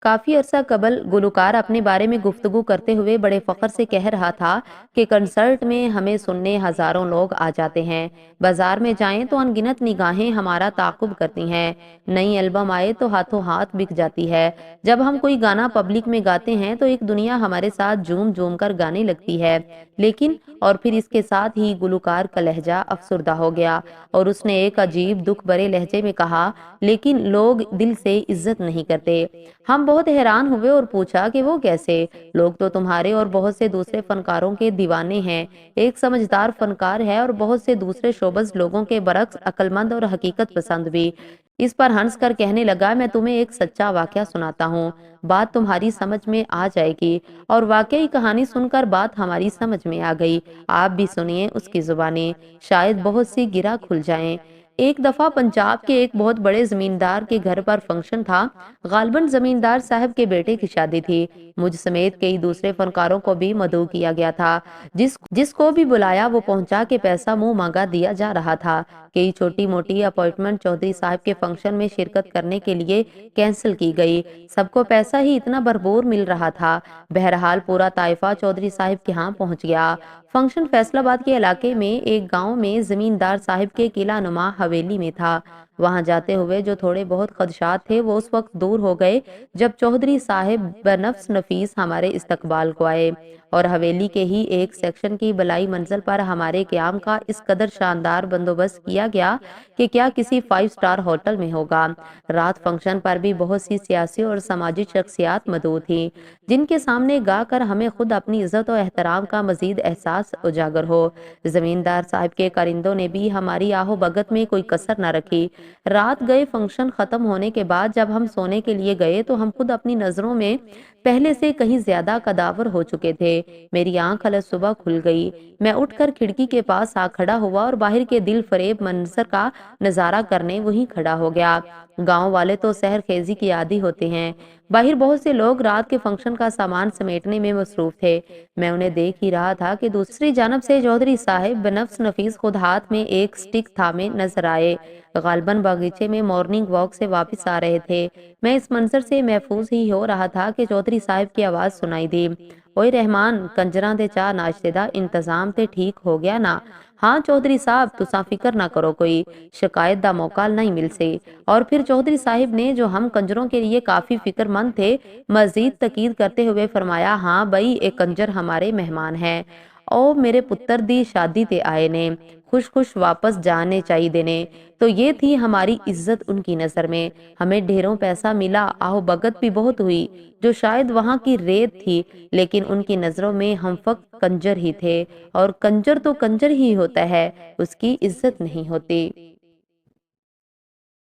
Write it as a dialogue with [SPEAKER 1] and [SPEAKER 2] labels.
[SPEAKER 1] काफी अरसा कबल गुलकार अपने बारे में गुफ्तगू करते हुए बड़े फख्र से कह रहा था कि कंसर्ट में हमें सुनने हजारों लोग आ जाते हैं। बाजार में जाएं तो अनगिनत निगाहें हमारा ताकुब करती हैं। नई एल्बम आए तो हाथों हाथ बिक जाती है। जब हम कोई गाना पब्लिक में गाते हैं तो एक दुनिया हमारे साथ झूम झूम कर गाने लगती है। लेकिन और फिर इसके साथ ही गुलकार का लहजा अफसुर्दा हो गया और उसने एक अजीब दुख भरे लहजे में कहा, लेकिन लोग दिल से इज्जत नहीं करते। हम बहुत हैरान हुए और पूछा कि वो कैसे? लोग तो तुम्हारे और बहुत से दूसरे फनकारों के दीवाने हैं। एक समझदार फनकार है और बहुत से दूसरे शोबज लोगों के बरक्स अक्लमंद और हकीकत पसंद भी। इस पर हंस कर कहने लगा, मैं तुम्हें एक सच्चा वाकया सुनाता हूँ, बात तुम्हारी समझ में आ जाएगी। और वाकई कहानी सुनकर बात हमारी समझ में आ गई। आप भी सुनिए उसकी जुबानी, शायद बहुत सी गिरा खुल जाएं। एक दफा पंजाब के एक बहुत बड़े जमींदार के घर पर फंक्शन था। गालबन जमींदार साहब के बेटे की शादी थी। मुझ समेत कई दूसरे फनकारों को भी मदऊ किया गया था। जिसको भी बुलाया वो पहुंचा के पैसा मुंह मांगा दिया जा रहा था। कई छोटी मोटी अपॉइंटमेंट चौधरी साहब के फंक्शन में शिरकत करने के लिए कैंसिल की गई। सबको पैसा ही इतना भरपूर मिल रहा था। बहरहाल पूरा ताइफा चौधरी साहब के यहाँ पहुंच गया। फंक्शन फैसलाबाद के इलाके में एक गांव में जमींदार साहब के किला नुमा हवेली में था। वहां जाते हुए जो थोड़े बहुत खदशात थे वो उस वक्त दूर हो गए जब चौधरी साहब बनफ्स नफीस हमारे इस्तकबाल को आए और हवेली के ही एक सेक्शन की बलाई मंजिल पर हमारे क्याम का इस कदर शानदार बंदोबस्त किया गया कि क्या किसी 5 स्टार होटल में होगा। रात फंक्शन पर भी बहुत सी सियासी और समाजी शख्सियात मौजूद थी जिनके सामने गाकर हमें खुद अपनी इज्जत और एहतराम का मजीद एहसास उजागर हो। जमींदार साहब के कारिंदों ने भी हमारी आहो भगत में कोई कसर न रखी। रात गए फंक्शन खत्म होने के बाद जब हम सोने के लिए गए तो हम खुद अपनी नजरों में पहले से कहीं ज्यादा कदावर हो चुके थे। मेरी आंख अलग सुबह खुल गई। मैं उठकर खिड़की के पास आ खड़ा हुआ और बाहर के दिल फरेब मंजर का नजारा करने वहीं खड़ा हो गया। गांव वाले तो सहर खेजी की आदी होते हैं। बाहर बहुत से लोग रात के फंक्शन का सामान समेटने में मसरूफ थे। मैं उन्हें देख ही रहा था कि दूसरी जानब से चौधरी साहब बनफ्स नफीस खुद हाथ में एक स्टिक थामे नजर आए। गालबन बागीचे में मॉर्निंग वॉक से वापस आ रहे थे। मैं इस मंजर से महफूज ही हो रहा था कि चौधरी साहब की आवाज सुनाई दी, ओए रहमान, कंजरा दे चाह नाश्ते दा इंतजाम ते ठीक हो गया ना? हाँ चौधरी साहब, तुसा फिक्र ना करो, कोई शिकायत दा मौका नहीं मिल से। और फिर चौधरी साहिब ने, जो हम कंजरों के लिए काफी फिक्रमंद थे, मजीद तकीद करते हुए फरमाया, हाँ बई, एक कंजर हमारे मेहमान है। ओ मेरे पुत्र दी शादी ते आए ने, खुश खुश वापस जाने चाहिए देने। तो ये थी हमारी इज्जत उनकी नजर में। हमें ढेरों पैसा मिला, आहो भगत भी बहुत हुई, जो शायद वहाँ की रेत थी, लेकिन उनकी नजरों में हम फक्त कंजर ही थे। और कंजर तो कंजर ही होता है, उसकी इज्जत नहीं होती।